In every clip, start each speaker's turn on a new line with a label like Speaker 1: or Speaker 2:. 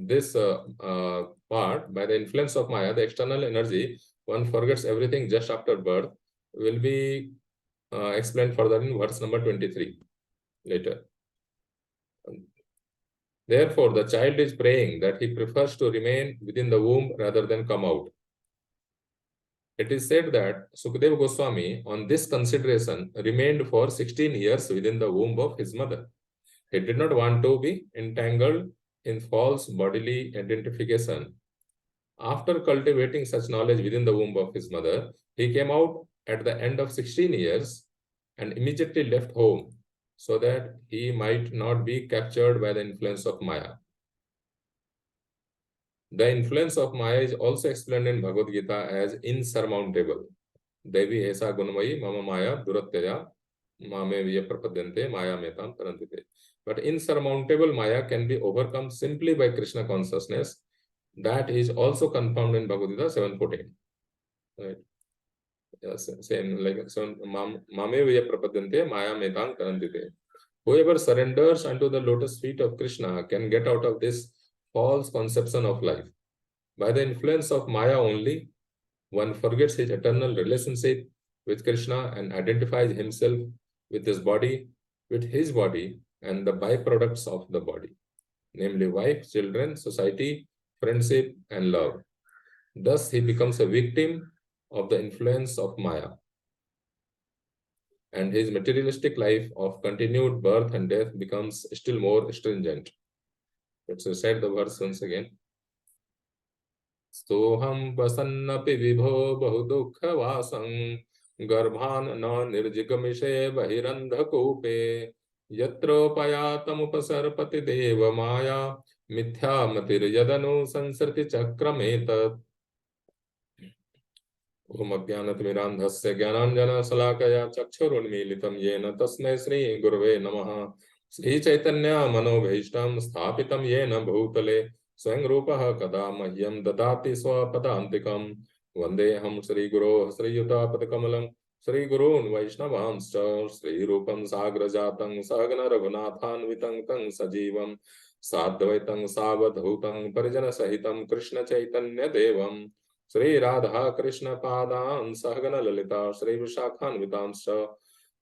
Speaker 1: this part, by the influence of Maya, the external energy, one forgets everything just after birth, will be explained further in verse number 23 later. Therefore, the child is praying that he prefers to remain within the womb rather than come out. It is said that Sukadeva Goswami, on this consideration, remained for 16 years within the womb of his mother. He did not want to be entangled in false bodily identification. After cultivating such knowledge within the womb of his mother, he came out at the end of 16 years and immediately left home so that he might not be captured by the influence of Maya. The influence of Maya is also explained in Bhagavad Gita as insurmountable. Devi esa gunmayi mama maya duratyaya mame viya prapadyante maya metam tarantite. But insurmountable Maya can be overcome simply by Krishna consciousness. That is also confirmed in Bhagavad Gita 7:14. Right? Yes, same like mame viya prapadyante maya metam tarantite. Whoever surrenders unto the lotus feet of Krishna can get out of this false conception of life. By the influence of Maya only, one forgets his eternal relationship with Krishna and identifies himself with his body, and the byproducts of the body, namely wife, children, society, friendship, and love. Thus, he becomes a victim of the influence of Maya, and his materialistic life of continued birth and death becomes still more stringent. Let's recite the verse once again. Soham vasannaphi vibho bahudukhavasam garbhan na nirjigamishe bahirandhakupe yatropayatamupaserpati deva maya mithya yadanu sansriti chakrametat. Om Ajnanatimirandhasya Jnananjana Salakaya Chakshurunmilitam Yena Tasmai Sri Gurave Namaha. Sri Chaitanya Manobhishtam Sthapitam Yena Bhutale Swayam Rupaha Kada Mahyam Dadati Swapadantikam Vandeham Sri Guru Sri Yuta Padakamalam Sri Gurun Vaishnavanscha Sri Rupam Sagrajatang Sagana Raghunathan Vitang Tang Sajivam Sadvaitang Savadhutam Parijana Sahitam Krishna Chaitanya Devam Sri Radha Krishna Padan Sahagana Lalita Sri Vishakhanvitamscha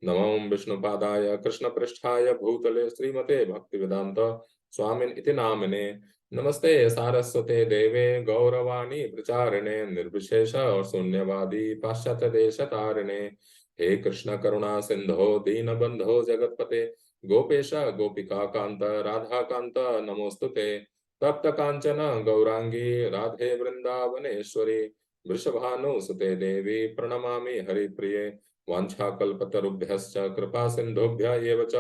Speaker 1: Namam Vishnu Padaya Krishna Prishthaya Bhutale Srimate Bhaktivedanta Swamin iti namine Namaste Saraswate Deve Gauravani Pracharine Nirvishesha or Sunyavadi Paschatya Deshatarine He Krishna Karuna Sindho Dina Bandho Jagatpate Gopesha Gopika Kanta Radha Kanta Namostute तप्त कांचन गौरांगी राधे वृंदावनेश्वरी वृषभानुसुते देवी प्रणमामि हरिप्रिये वाञ्छाकल्पतरुभ्यश्च कृपा सिन्धुभ्य एव च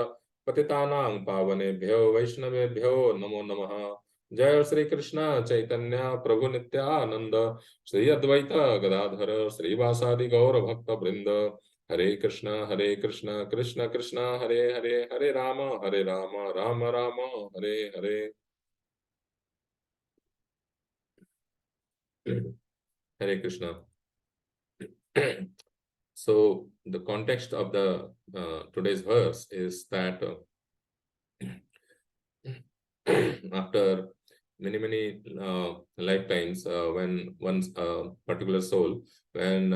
Speaker 1: पतितानां पावनेभ्यो वैष्णवेभ्यो नमो नमः। जय श्री कृष्ण चैतन्य प्रभु नित्यानंद श्री अद्वैत गदाधर श्रीवासादि गौर भक्त वृंद हरे Krishna Krishna Krishna Hare Hare Hare Ram Ram Ram Hare Hare. Hare Krishna. So the context of the today's verse is that after many lifetimes, when one's particular soul, when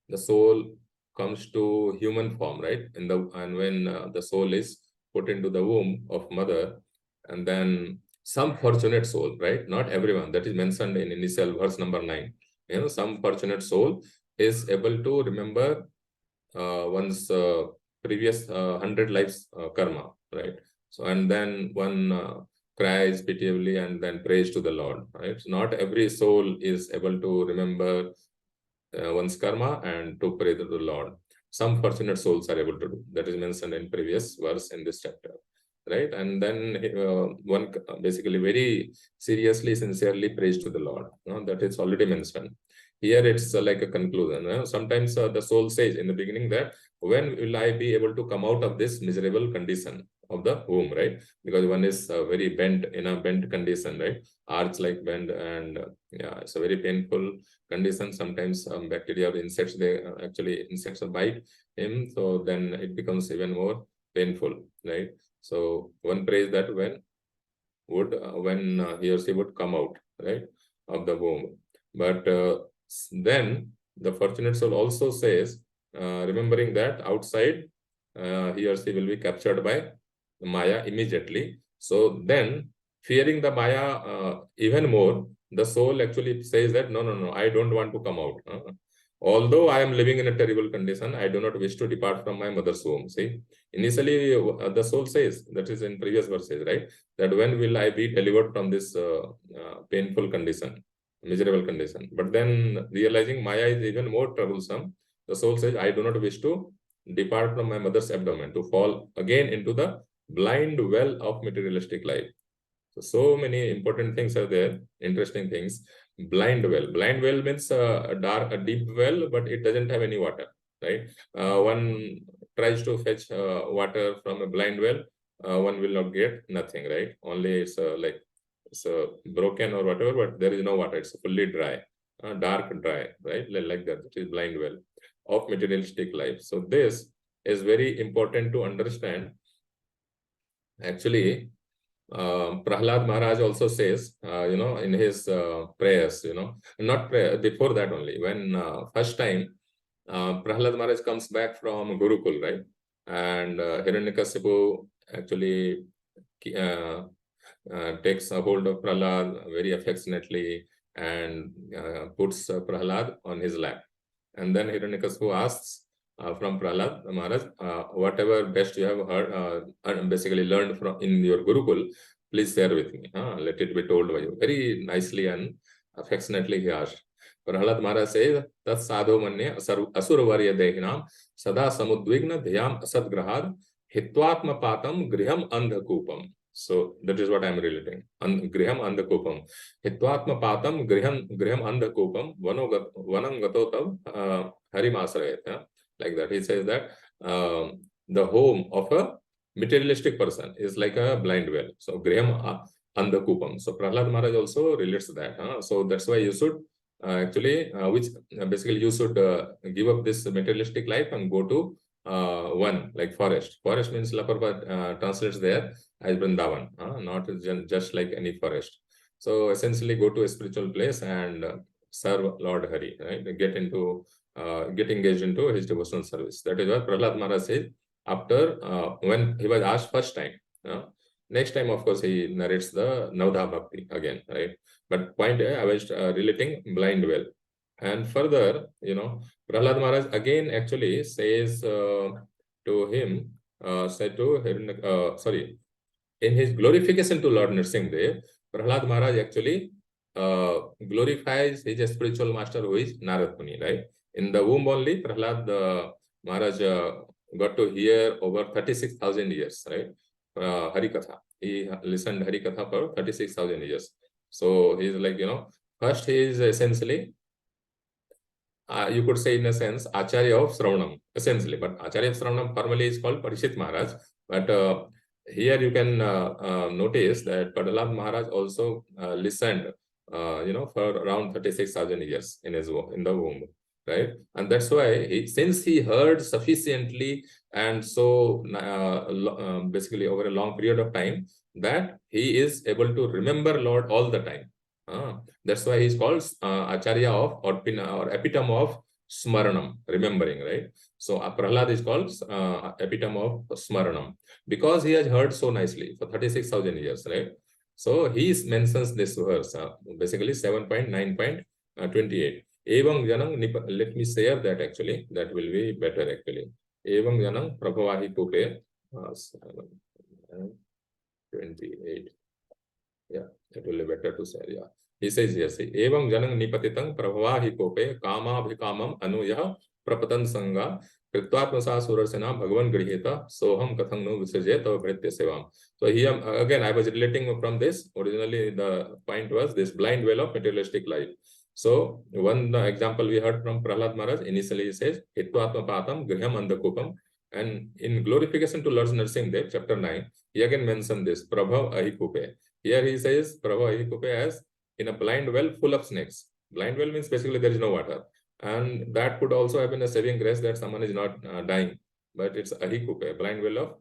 Speaker 1: the soul comes to human form, right? And when the soul is put into the womb of mother, and then some fortunate soul, right? Not everyone. That is mentioned in initial verse number 9. You know, some fortunate soul is able to remember one's previous 100 lives karma, right? So, and then one cries pitiably and then prays to the Lord, right? So not every soul is able to remember one's karma and to pray to the Lord. Some fortunate souls are able to do. That is mentioned in previous verse in this chapter, right? And then one basically very seriously, sincerely prays to the Lord. That is already mentioned. Here it's like a conclusion. Sometimes the soul says in the beginning that when will I be able to come out of this miserable condition of the womb, right? Because one is very bent, in a bent condition, right? Arch like bend, and yeah, it's a very painful condition. Sometimes bacteria or insects, insects bite him, so then it becomes even more painful, right? So one prays that when would when he or she would come out, right, of the womb. But then the fortunate soul also says, remembering that outside he or she will be captured by Maya immediately. So then, fearing the Maya even more, the soul actually says that no, I don't want to come out. Although I am living in a terrible condition, I do not wish to depart from my mother's womb. See, initially the soul says, that is in previous verses, right, that when will I be delivered from this painful condition, miserable condition. But then realizing Maya is even more troublesome, the soul says, I do not wish to depart from my mother's abdomen, to fall again into the blind well of materialistic life. So many important things are there, interesting things. Blind well. Blind well means a deep well, but it doesn't have any water, right? One tries to fetch water from a blind well, one will not get nothing, right? Only it's like it's broken or whatever, but there is no water. It's fully dry, dark dry, right? Like that. It is blind well of materialistic life. So this is very important to understand. Actually, Prahlad Maharaj also says, in his prayers, not prayer, before that only, when first time Prahlad Maharaj comes back from Gurukul, right? And Hiranyakasipu actually uh, takes a hold of Prahlad very affectionately and puts Prahlad on his lap. And then Hiranyakasipu asks from Prahlad Maharaj, whatever best you have heard, basically learned from in your Gurukul, please share with me. Let it be told by you. Very nicely and affectionately he asked. Prahlad Maharaj says, Tat sadho manye asurvarya dehinam sada samudvigna dhyam asadgrahad hitvatma patam griham andhakupam. So that is what I am relating. Griham andhakupam. Hitvatma patam griham andhakupam vanam gatotam harimasrayat. Like that. He says that the home of a materialistic person is like a blind well. So griham andhakupam. So Prahlad Maharaj also relates that. So that's why you should which basically you should give up this materialistic life and go to one like forest. Forest means Laparva translates there as Vrindavan, not just like any forest. So essentially go to a spiritual place and serve Lord Hari, right? Get engaged into his devotional service. That is what Prahlad Maharaj says after when he was asked first time. Next time, of course, he narrates the Navdha Bhakti again, right? But point I was relating blind well. And further, Prahlad Maharaj again actually says to him, in his glorification to Lord Nrsimhadev, Prahlad Maharaj actually glorifies his spiritual master who is Narad Muni, right? In the womb only, Prahlad Maharaj got to hear over 36,000 years, right? Harikatha. He listened Harikatha for 36,000 years. So he's like, first he is essentially, you could say in a sense, Acharya of Sravanam, essentially. But Acharya of Sravanam formally is called Parishit Maharaj. But here you can notice that Prahlad Maharaj also listened, for around 36,000 years in the womb, right? And that's why since he heard sufficiently and so basically over a long period of time, that he is able to remember Lord all the time. That's why he's called Acharya of or epitome of Smaranam, remembering, right? So Prahlad is called epitome of Smaranam because he has heard so nicely for 36,000 years, right? So he mentions this verse, basically 7.9.28. Evam janam, let me share that actually, that will be better actually. Evam janam prabhavahi pupe, 28. Yeah, it will be better to say, yeah. He says, yes, evam janam nipatitang prabhavahi pupe, kama bhikamam anuyah prapatan sangha, Kritvatmasa surasena bhagavan griheta, soham kathang no visajeta bhritya sevam. So here, again, I was relating from this. Originally, the point was this blind well of materialistic life. So one example we heard from Prahlad Maharaj, initially he says, Hitvatma patam griham andakupam. And in glorification to Lord Nrsimhadev, chapter 9, he again mentioned this, Prabhav ahikupe. Here he says, Prabhav ahikupe as in a blind well full of snakes. Blind well means basically there is no water. And that could also have been a saving grace that someone is not dying. But it's ahikupe, blind well of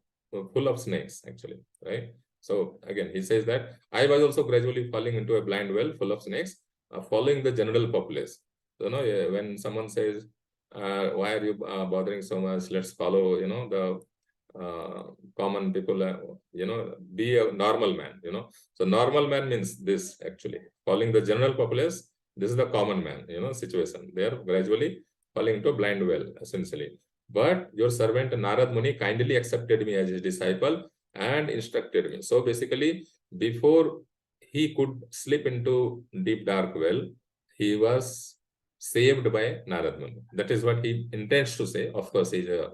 Speaker 1: full of snakes, actually, right? So again, he says that I was also gradually falling into a blind well full of snakes, following the general populace. So, when someone says, why are you bothering so much? Let's follow, the common people, be a normal man, So normal man means this, actually. Following the general populace, this is the common man, situation. They are gradually falling into a blind well, essentially. But your servant Narad Muni kindly accepted me as his disciple and instructed me. So basically, before he could slip into deep dark well, he was saved by Narad Muni. That is what he intends to say. Of course, he's a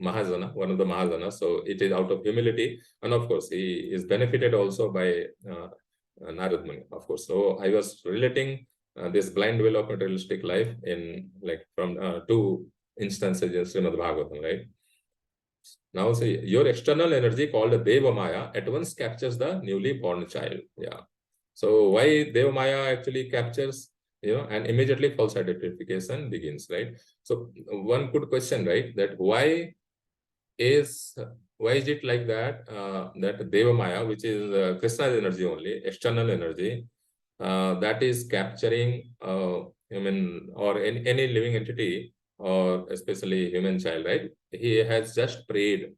Speaker 1: Mahajana, one of the Mahajanas. So it is out of humility. And of course, he is benefited also by Narad Muni, of course. So I was relating this blind well of materialistic life in from two instances in Srimad Bhagavatam, right? Now see, your external energy called Deva Maya at once captures the newly born child. Yeah. So why Deva Maya actually captures, and immediately false identification begins, right? So one could question, right, that is it like that, that Deva Maya, which is Krishna's energy only, external energy, that is capturing or any living entity, or especially human child, right? He has just prayed,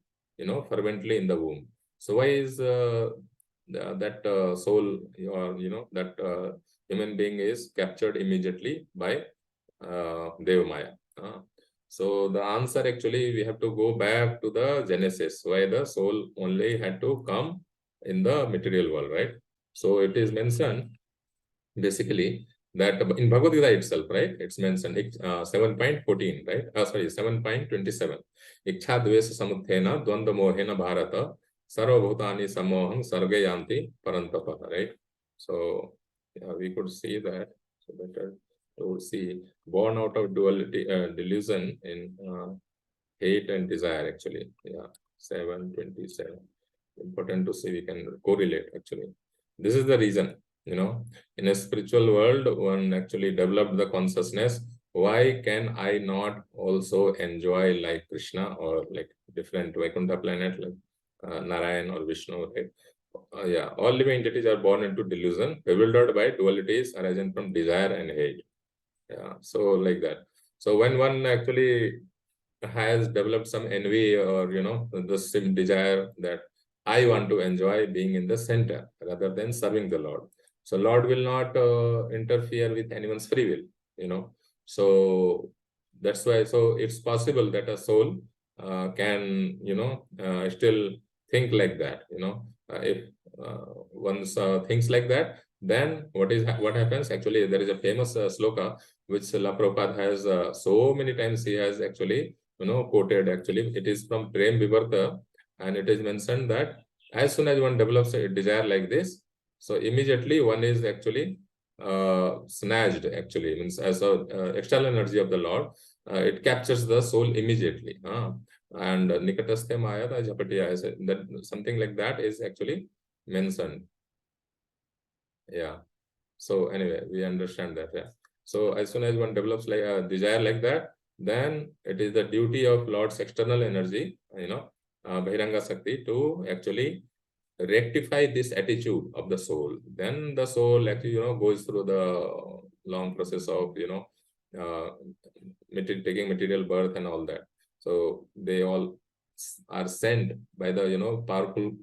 Speaker 1: fervently in the womb. So why is that soul, or that human being is captured immediately by Deva Maya? So the answer, actually, we have to go back to the Genesis, why the soul only had to come in the material world, right? So it is mentioned basically that in Bhagavad Gita itself, right? It's mentioned 7.14, right? Sorry, 7.27. Iksha dvesa samuthena dvanda mohena bharata sarvabhutani samoham sarga yanti parantapa, right? So yeah, we could see that. So better to see born out of duality, delusion in hate and desire, actually. Yeah, 7.27. Important to see, we can correlate, actually. This is the reason, in a spiritual world, one actually developed the consciousness. Why can I not also enjoy like Krishna, or like different Vaikuntha planet, like Narayan or Vishnu, right? Yeah, all living entities are born into delusion, bewildered by dualities arising from desire and hate. Yeah, so like that. So when one actually has developed some envy, or the same desire that I want to enjoy being in the center rather than serving the Lord. So Lord will not interfere with anyone's free will, So that's why. So it's possible that a soul can, still think like that. If one thinks like that, then what happens? Actually, there is a famous sloka which Srila Prabhupada has so many times he has actually quoted. Actually, it is from Prem Vivarta, and it is mentioned that as soon as one develops a desire like this, so immediately one is actually snatched, actually, means as a external energy of the Lord, it captures the soul immediately. And Nikataste Maya Japatiya, that something like that is actually mentioned. Yeah. So anyway, we understand that. Yeah. So as soon as one develops like a desire like that, then it is the duty of Lord's external energy, Bahiranga Sakti, to actually rectify this attitude of the soul. Then the soul actually, goes through the long process of, taking material birth and all that. So they all are sent by the,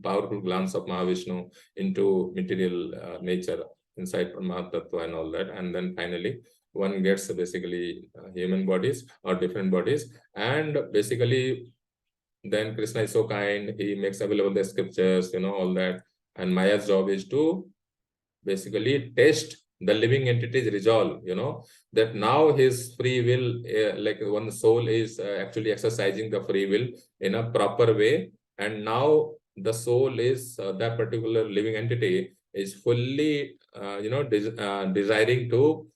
Speaker 1: powerful glance of Mahavishnu into material nature inside Paramattva and all that. And then finally, one gets basically human bodies or different bodies. And basically, then Krishna is so kind, he makes available the scriptures, all that. And Maya's job is to basically test the living entity's resolve, that now his free will, like one soul is actually exercising the free will in a proper way. And now the soul is, that particular living entity is fully, desiring to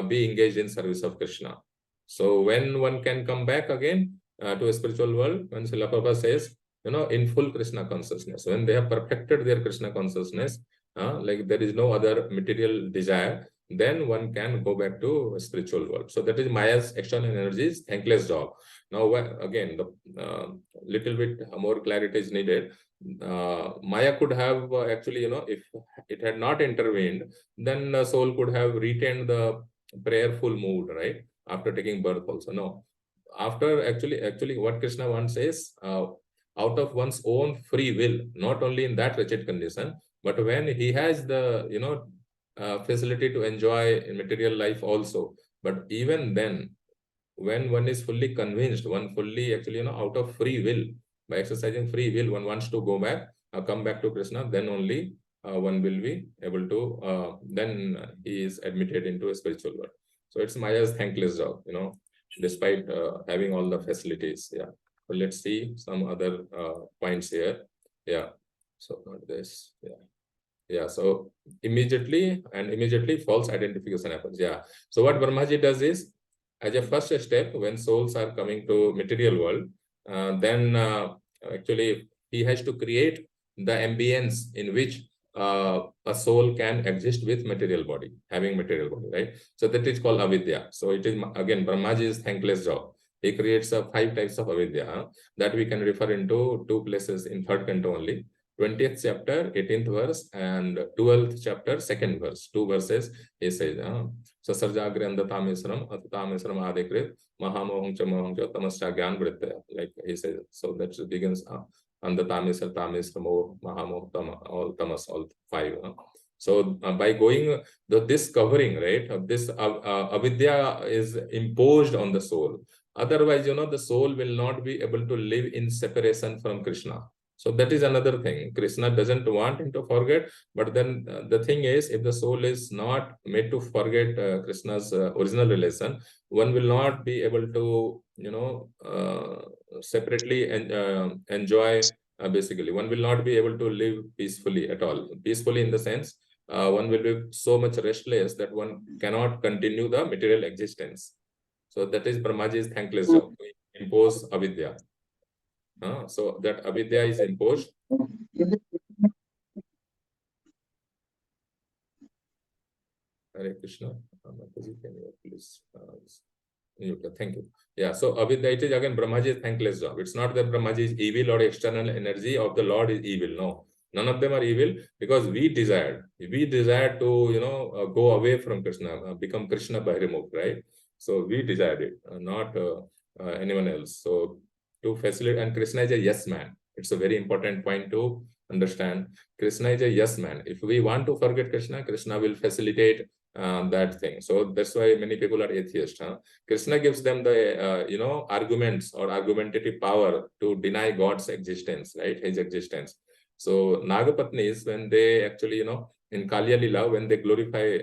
Speaker 1: be engaged in service of Krishna. So when one can come back again to a spiritual world, when Srila Prabhupada says, in full Krishna consciousness, when they have perfected their Krishna consciousness, like there is no other material desire, then one can go back to spiritual world. So that is Maya's external energies, thankless job. Now, again, the little bit more clarity is needed. Maya could have actually, if it had not intervened, then the soul could have retained the prayerful mood, right? After taking birth also. No. After actually what Krishna wants is out of one's own free will, not only in that wretched condition, but when he has the, facility to enjoy material life also. But even then, when one is fully convinced, one fully actually, out of free will, by exercising free will, one wants to go back, come back to Krishna, then only one will be able to, then he is admitted into a spiritual world. So it's Maya's thankless job, despite having all the facilities. Yeah. So let's see some other points here. Yeah. So not this. Yeah. Yeah, so immediately false identification happens. Yeah. So what Brahmaji does is, as a first step, when souls are coming to material world, then actually he has to create the ambience in which a soul can exist with material body, having material body, right? So that is called avidya. So it is again Brahmaji's thankless job. He creates 5 types of avidya that we can refer into 2 places in 3rd canto only. 20th chapter, 18th verse, and 12th chapter, 2nd verse. 2 verses, he says, Sasarjagre andatamesram, atatamesram adikrit, mahamoham cha moham cha tamasya gyan vrittaya. Like he says, so that begins andatamesra, tamesramo, mahamoh, all tamas, all 5. So by going, this covering, right, this avidya is imposed on the soul. Otherwise, the soul will not be able to live in separation from Krishna. So that is another thing. Krishna doesn't want him to forget, but then the thing is, if the soul is not made to forget Krishna's original relation, one will not be able to, separately enjoy. Basically, one will not be able to live peacefully at all. Peacefully in the sense, one will be so much restless that one cannot continue the material existence. So that is Brahmaji's thankless job, to impose avidya. So that avidya is imposed. Hare Krishna. Mataji, can you please thank you. Yeah, so avidya, it is again Brahmaji's thankless job. It's not that Brahmaji is evil or external energy of the Lord is evil. No, none of them are evil, because we desired to go away from Krishna, become Krishna Bhairamukh, right? So we desired it, not anyone else. So to facilitate, and Krishna is a yes man. It's a very important point to understand. Krishna is a yes man. If we want to forget Krishna, Krishna will facilitate that thing. So that's why many people are atheists. Krishna gives them the arguments or argumentative power to deny God's existence, right? His existence. So Nagapatnis, when they actually in Kalya Lila, when they glorify,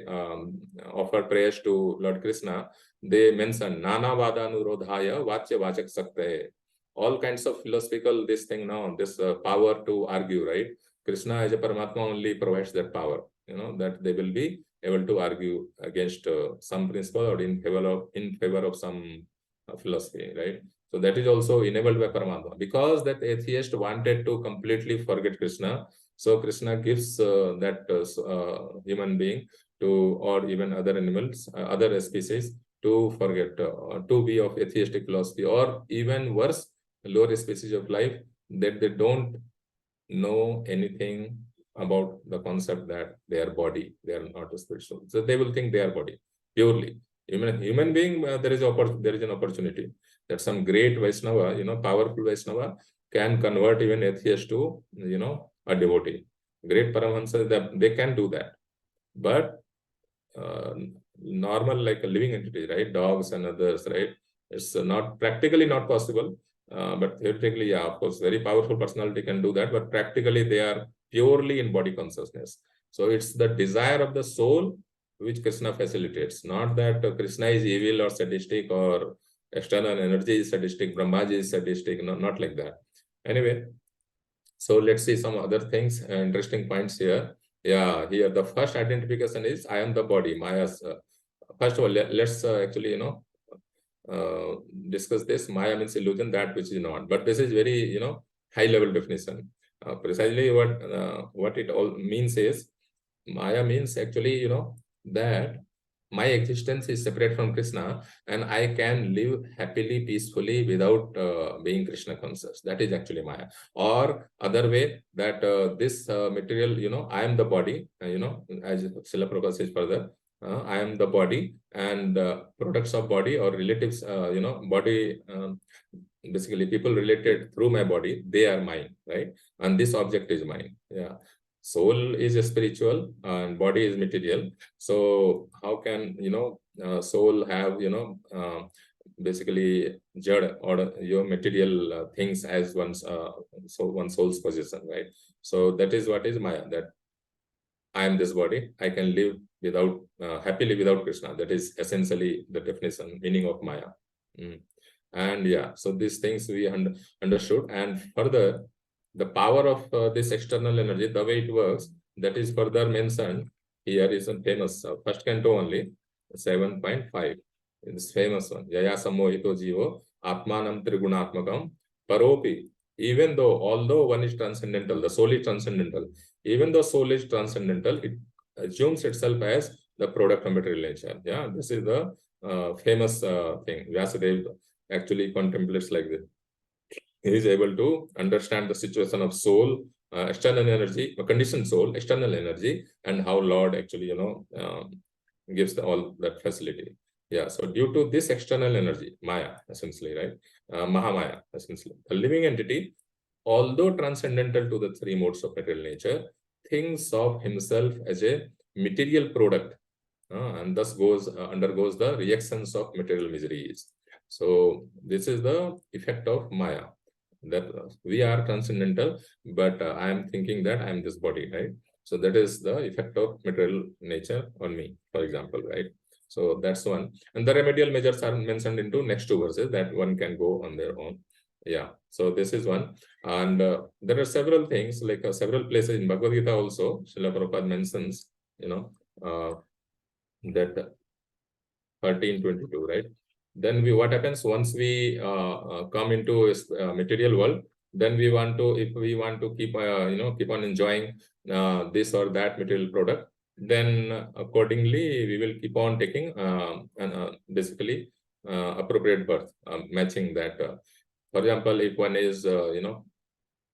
Speaker 1: offer prayers to Lord Krishna, they mention Nana Vadanurodhaya Vachya Vachak Sakte. All kinds of philosophical this thing now, this power to argue, right? Krishna as a Paramatma only provides that power, that they will be able to argue against some principle or in favor of some philosophy, right? So that is also enabled by Paramatma, because that atheist wanted to completely forget Krishna. So Krishna gives that human being to, or even other animals, other species, to forget, to be of atheistic philosophy, or even worse, lower species of life, that they don't know anything about the concept that they are body, they are not spiritual. So they will think they are body purely. Even human being, there is an opportunity that some great Vaishnava, powerful Vaishnava, can convert even atheist to, a devotee. Great Paramahansa, they can do that. But normal, like a living entity, right? Dogs and others, right? It's not practically not possible. But theoretically, yeah, of course, very powerful personality can do that. But practically, they are purely in body consciousness. So it's the desire of the soul which Krishna facilitates. Not that Krishna is evil or sadistic, or external energy is sadistic, Brahmaji is sadistic. No, not like that. Anyway, so let's see some other things, interesting points here. Yeah, here the first identification is I am the body, Maya's. First of all, let's actually, discuss this. Maya means illusion, that which is not. But this is very, high level definition. Precisely what it all means is, Maya means actually, that my existence is separate from Krishna, and I can live happily, peacefully without being Krishna conscious. That is actually Maya. Or other way, that this material, I am the body, as Srila Prabhupada says further, I am the body, and products of body or relatives, body, basically people related through my body, they are mine, right? And this object is mine. Yeah. Soul is spiritual and body is material. So how can soul have basically jad or your material things as one's one soul's possession, right? So that is what is Maya. That I am this body. I can live without happily without Krishna. That is essentially the definition meaning of Maya. Mm. And yeah, so these things we understood, and further the power of this external energy, the way it works, that is further mentioned here, is a famous first canto only, 7.5. This famous one, Yaya Samohito Jivo Atmanam Trigunatmakam Paropi. Even though, although one is transcendental, the soul is transcendental, even though soul is transcendental, it assumes itself as the product of material nature. Yeah, this is the famous thing. Vyasadeva actually contemplates like this. He is able to understand the situation of soul, external energy, conditioned soul, external energy, and how Lord actually, gives all that facility. Yeah, so due to this external energy, Maya, essentially, right? Mahamaya, essentially. The living entity, although transcendental to the three modes of material nature, thinks of himself as a material product, and thus undergoes the reactions of material miseries. So this is the effect of Maya, that we are transcendental, but I am thinking that I am this body, right? So that is the effect of material nature on me, for example, right? So that's one. And the remedial measures are mentioned into next two verses that one can go on their own. Yeah, so this is one. And there are several things, like several places in Bhagavad Gita also, Srila Prabhupada mentions, that 13:22, right? Then what happens once we come into material world, then we want to, if we want to keep keep on enjoying this or that material product, then accordingly we will keep on taking basically appropriate birth, matching that. For example, if one is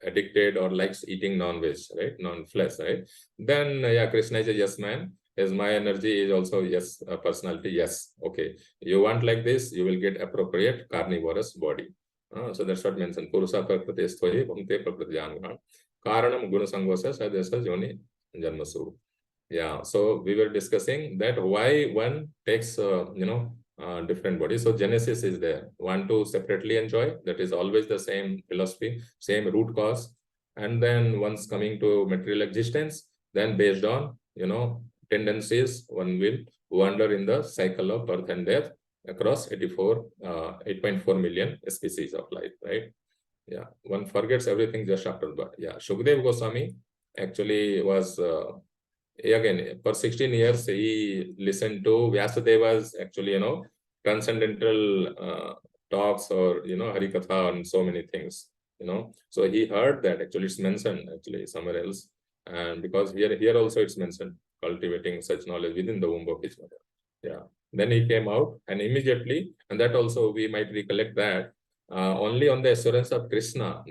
Speaker 1: addicted or likes eating non-veg, right, non-flesh, right, then yeah, Krishna is a yes man. As my energy is also yes, personality, yes, okay, you want like this, you will get appropriate carnivorous body. So that's what mentioned. Purusa prakriti sthoye bhumte prakriti jangan karanam guna sangvasa sadesa joni janmasu. Yeah, so we were discussing that why one takes different bodies. So genesis is there, one to separately enjoy, that is always the same philosophy, same root cause. And then once coming to material existence, then based on tendencies, one will wander in the cycle of birth and death across 8.4 million species of life, right? Yeah, one forgets everything just after birth. Yeah, Shukdev Goswami actually was again for 16 years he listened to Vyasadeva's actually transcendental talks, or Harikatha and so many things. So he heard that actually it's mentioned actually somewhere else, and because here also it's mentioned, cultivating such knowledge within the womb of his mother. Yeah, then he came out, and immediately, and that also we might recollect that only on the assurance of Krishna,